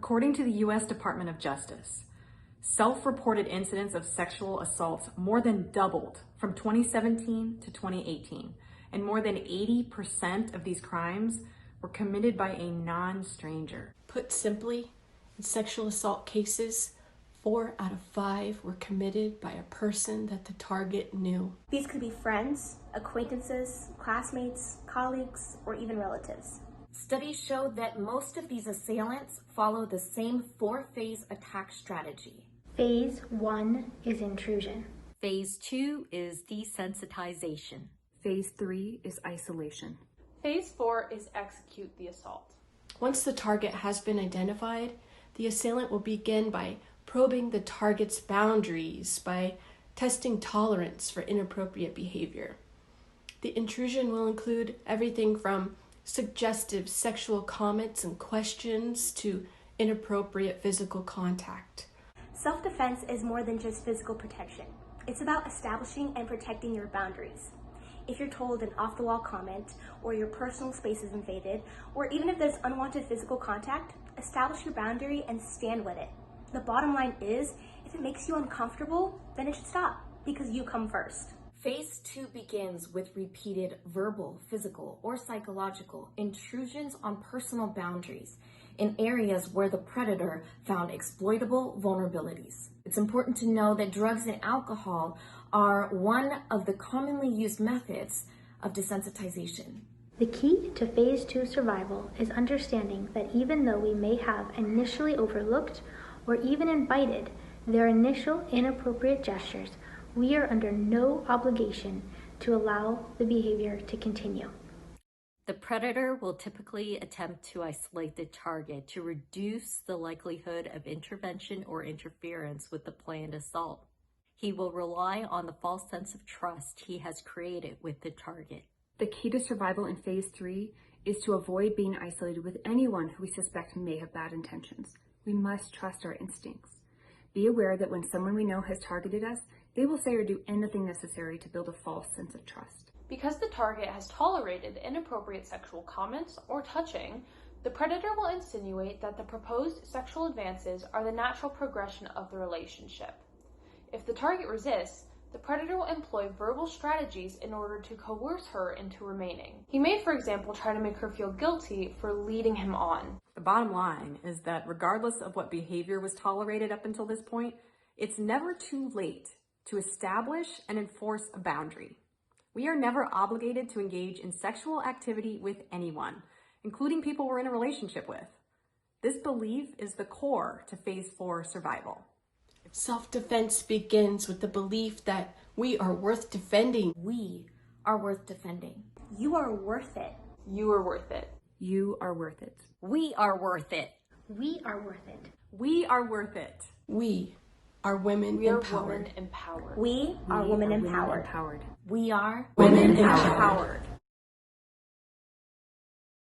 According to the U.S. Department of Justice, self-reported incidents of sexual assaults more than doubled from 2017 to 2018, and more than 80% of these crimes were committed by a non-stranger. Put simply, in sexual assault cases, 4 out of 5 were committed by a person that the target knew. These could be friends, acquaintances, classmates, colleagues, or even relatives. Studies show that most of these assailants follow the same 4-phase attack strategy. Phase 1 is intrusion. Phase 2 is desensitization. Phase 3 is isolation. Phase 4 is execute the assault. Once the target has been identified, the assailant will begin by probing the target's boundaries, by testing tolerance for inappropriate behavior. The intrusion will include everything from suggestive sexual comments and questions to inappropriate physical contact. Self-defense is more than just physical protection. It's about establishing and protecting your boundaries. If you're told an off-the-wall comment, or your personal space is invaded, or even if there's unwanted physical contact, establish your boundary and stand with it. The bottom line is, if it makes you uncomfortable, then it should stop, because you come first. Phase 2 begins with repeated verbal, physical, or psychological intrusions on personal boundaries in areas where the predator found exploitable vulnerabilities. It's important to know that drugs and alcohol are one of the commonly used methods of desensitization. The key to Phase 2 survival is understanding that even though we may have initially overlooked or even invited their initial inappropriate gestures, we are under no obligation to allow the behavior to continue. The predator will typically attempt to isolate the target to reduce the likelihood of intervention or interference with the planned assault. He will rely on the false sense of trust he has created with the target. The key to survival in Phase 3 is to avoid being isolated with anyone who we suspect may have bad intentions. We must trust our instincts. Be aware that when someone we know has targeted us, they will say or do anything necessary to build a false sense of trust. Because the target has tolerated inappropriate sexual comments or touching, the predator will insinuate that the proposed sexual advances are the natural progression of the relationship. If the target resists, the predator will employ verbal strategies in order to coerce her into remaining. He may, for example, try to make her feel guilty for leading him on. The bottom line is that regardless of what behavior was tolerated up until this point, it's never too late to establish and enforce a boundary. We are never obligated to engage in sexual activity with anyone, including people we're in a relationship with. This belief is the core to Phase 4 survival. Self-defense begins with the belief that we are worth defending. We are worth defending. You are worth it. You are worth it. You are worth it. We are worth it. We are worth it. We are worth it. We are women We are empowered. women empowered. We are women empowered. We are Women Empowered.